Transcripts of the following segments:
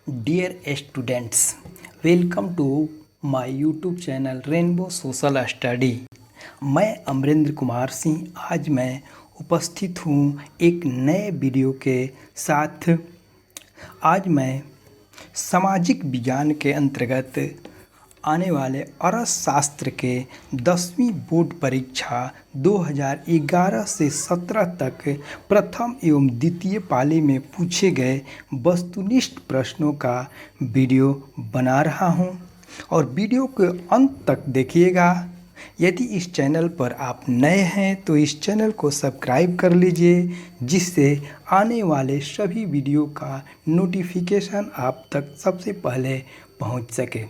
Dear students, welcome to my YouTube channel rainbow social study. मैं अमरेंद्र कुमार सिंह आज मैं उपस्थित हूँ एक नए वीडियो के साथ। आज मैं सामाजिक विज्ञान के अंतर्गत आने वाले अर्थशास्त्र के 10वीं बोर्ड परीक्षा 2011 से 17 तक प्रथम एवं द्वितीय पाली में पूछे गए वस्तुनिष्ठ प्रश्नों का वीडियो बना रहा हूं और वीडियो के अंत तक देखिएगा। यदि इस चैनल पर आप नए हैं तो इस चैनल को सब्सक्राइब कर लीजिए, जिससे आने वाले सभी वीडियो का नोटिफिकेशन आप तक सबसे पहले पहुंच सके।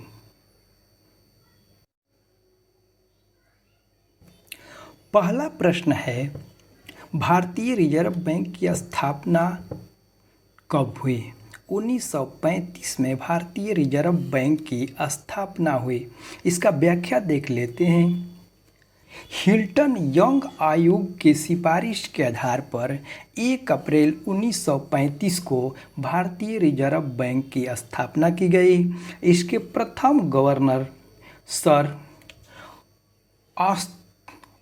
पहला प्रश्न है, भारतीय रिजर्व बैंक की स्थापना कब हुई? 1935 में भारतीय रिजर्व बैंक की स्थापना हुई। इसका व्याख्या देख लेते हैं। हिल्टन यंग आयोग के सिफारिश के आधार पर 1 अप्रैल 1935 को भारतीय रिजर्व बैंक की स्थापना की गई। इसके प्रथम गवर्नर सर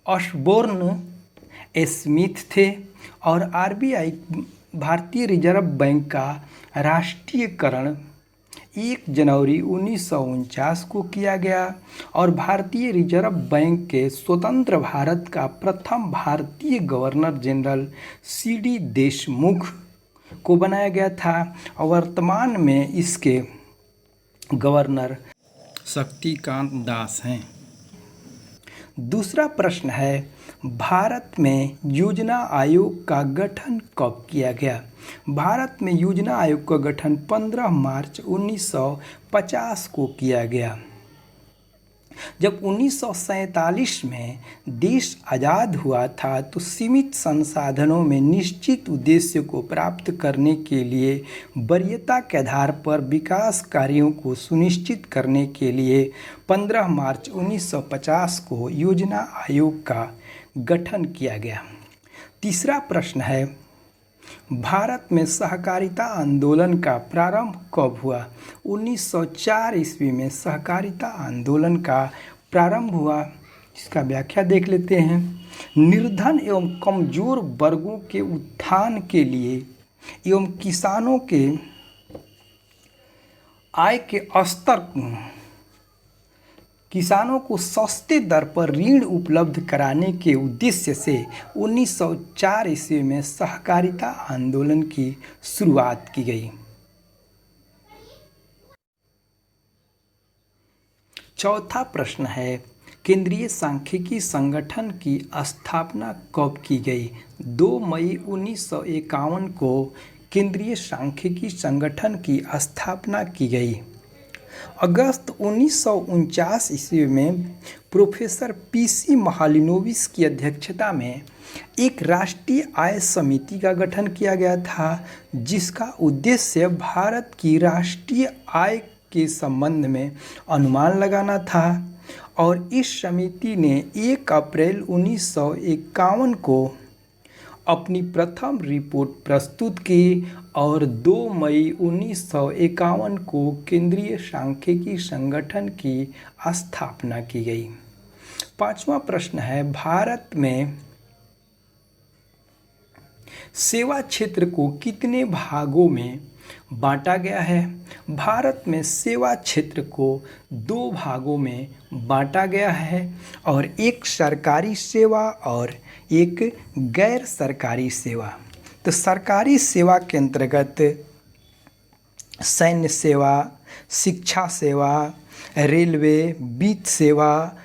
ऑसबोर्न स्मिथ थे और आरबीआई भारतीय रिजर्व बैंक का राष्ट्रीयकरण 1 जनवरी 1949 को किया गया और भारतीय रिजर्व बैंक के स्वतंत्र भारत का प्रथम भारतीय गवर्नर जनरल सीडी देशमुख को बनाया गया था और वर्तमान में इसके गवर्नर शक्तिकांत दास हैं। दूसरा प्रश्न है, भारत में योजना आयोग का गठन कब किया गया? भारत में योजना आयोग का गठन 15 मार्च 1950 को किया गया। जब 1947 में देश आज़ाद हुआ था तो सीमित संसाधनों में निश्चित उद्देश्य को प्राप्त करने के लिए वरीयता के आधार पर विकास कार्यों को सुनिश्चित करने के लिए 15 मार्च 1950 को योजना आयोग का गठन किया गया। तीसरा प्रश्न है, भारत में सहकारिता आंदोलन का प्रारंभ कब हुआ? 1904 ईस्वी में सहकारिता आंदोलन का प्रारंभ हुआ। इसका व्याख्या देख लेते हैं। निर्धन एवं कमजोर वर्गों के उत्थान के लिए एवं किसानों के आय के स्तर किसानों को सस्ते दर पर ऋण उपलब्ध कराने के उद्देश्य से 1904 ईस्वी में सहकारिता आंदोलन की शुरुआत की गई। चौथा प्रश्न है, केंद्रीय सांख्यिकी संगठन की स्थापना कब की गई? 2 मई 1951 को केंद्रीय सांख्यिकी संगठन की स्थापना की गई। अगस्त 1949 ईस्वी में प्रोफेसर पीसी महालिनोविस की अध्यक्षता में एक राष्ट्रीय आय समिति का गठन किया गया था, जिसका उद्देश्य भारत की राष्ट्रीय आय के संबंध में अनुमान लगाना था और इस समिति ने 1 अप्रैल 1951 को अपनी प्रथम रिपोर्ट प्रस्तुत की और 2 मई 1951 को केंद्रीय सांख्यिकी संगठन की स्थापना की गई। पांचवा प्रश्न है, भारत में सेवा क्षेत्र को कितने भागों में बांटा गया है? भारत में सेवा क्षेत्र को 2 भागों में बांटा गया है और एक सरकारी सेवा और एक गैर सरकारी सेवा। तो सरकारी सेवा के अंतर्गत सैन्य सेवा, शिक्षा सेवा, रेलवे, वित्त सेवा,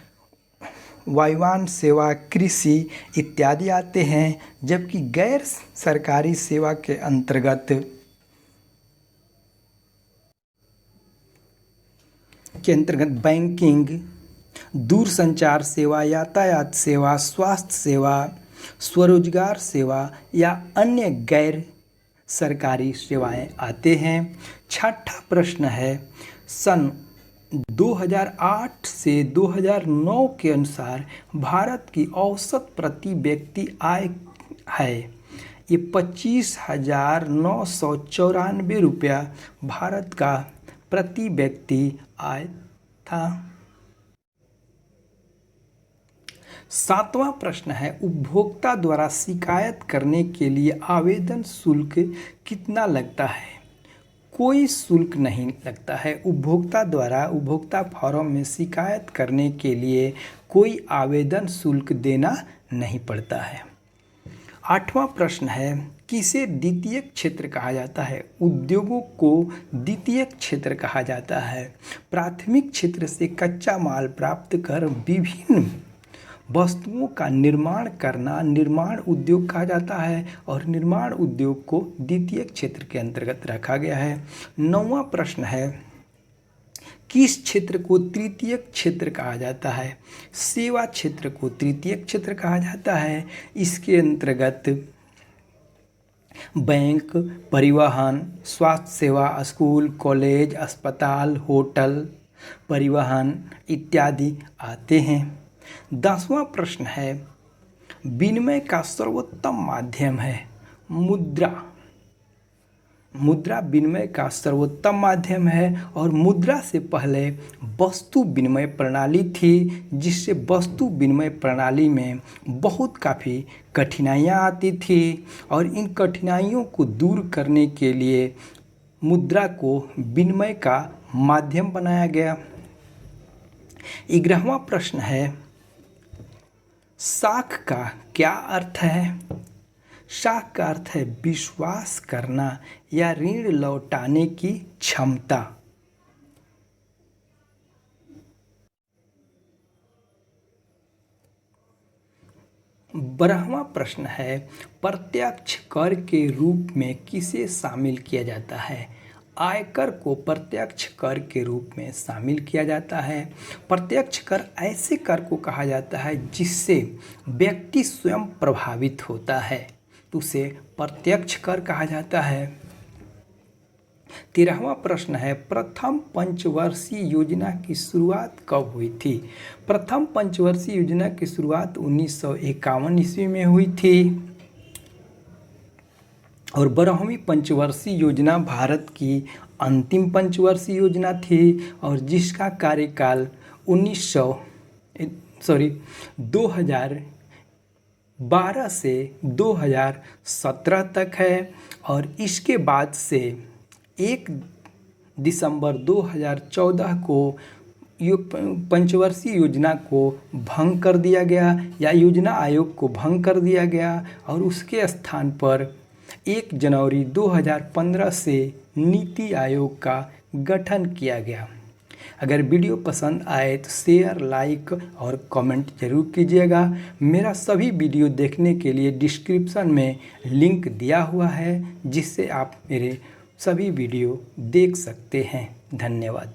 वायुयान सेवा, कृषि इत्यादि आते हैं, जबकि गैर सरकारी सेवा के अंतर्गत बैंकिंग, दूरसंचार सेवा, यातायात सेवा, स्वास्थ्य सेवा, स्वरोजगार सेवा या अन्य गैर सरकारी सेवाएं आते हैं। छठा प्रश्न है, सन 2008 से 2009 के अनुसार भारत की औसत प्रति व्यक्ति आय है। ये 25,994 भारत का प्रति व्यक्ति आय था। 7वां प्रश्न है, उपभोक्ता द्वारा शिकायत करने के लिए आवेदन शुल्क कितना लगता है? कोई शुल्क नहीं लगता है। उपभोक्ता द्वारा उपभोक्ता फोरम में शिकायत करने के लिए कोई आवेदन शुल्क देना नहीं पड़ता है। 8वां प्रश्न है, किसे द्वितीयक क्षेत्र कहा जाता है? उद्योगों को द्वितीयक क्षेत्र कहा जाता है। प्राथमिक क्षेत्र से कच्चा माल प्राप्त कर विभिन्न वस्तुओं का निर्माण करना निर्माण उद्योग कहा जाता है और निर्माण उद्योग को द्वितीयक क्षेत्र के अंतर्गत रखा गया है। 9वां प्रश्न है, किस क्षेत्र को तृतीयक क्षेत्र कहा जाता है? सेवा क्षेत्र को तृतीयक क्षेत्र कहा जाता है। इसके अंतर्गत बैंक, परिवहन, स्वास्थ्य सेवा, स्कूल, कॉलेज, अस्पताल, होटल, परिवहन इत्यादि आते हैं। 10वां प्रश्न है, विनिमय का सर्वोत्तम माध्यम है? मुद्रा। मुद्रा विनिमय का सर्वोत्तम माध्यम है और मुद्रा से पहले वस्तु विनिमय प्रणाली थी, जिससे वस्तु विनिमय प्रणाली में बहुत काफ़ी कठिनाइयाँ आती थी और इन कठिनाइयों को दूर करने के लिए मुद्रा को विनिमय का माध्यम बनाया गया। 11वां प्रश्न है, साख का क्या अर्थ है? साख का अर्थ है विश्वास करना या ऋण लौटाने की क्षमता। 12वां प्रश्न है, प्रत्यक्ष कर के रूप में किसे शामिल किया जाता है? आयकर को प्रत्यक्ष कर के रूप में शामिल किया जाता है। प्रत्यक्ष कर ऐसे कर को कहा जाता है जिससे व्यक्ति स्वयं प्रभावित होता है, तो उसे प्रत्यक्ष कर कहा जाता है। 13वां प्रश्न है, प्रथम पंचवर्षीय योजना की शुरुआत कब हुई थी? प्रथम पंचवर्षीय योजना की शुरुआत 1951 ईस्वी में हुई थी और 12वीं पंचवर्षीय योजना भारत की अंतिम पंचवर्षीय योजना थी और जिसका कार्यकाल 2012 से 2017 तक है और इसके बाद से 1 दिसंबर 2014 को पंचवर्षीय योजना को भंग कर दिया गया या योजना आयोग को भंग कर दिया गया और उसके स्थान पर 1 जनवरी 2015 से नीति आयोग का गठन किया गया। अगर वीडियो पसंद आए तो शेयर, लाइक और कमेंट जरूर कीजिएगा। मेरा सभी वीडियो देखने के लिए डिस्क्रिप्शन में लिंक दिया हुआ है, जिससे आप मेरे सभी वीडियो देख सकते हैं। धन्यवाद।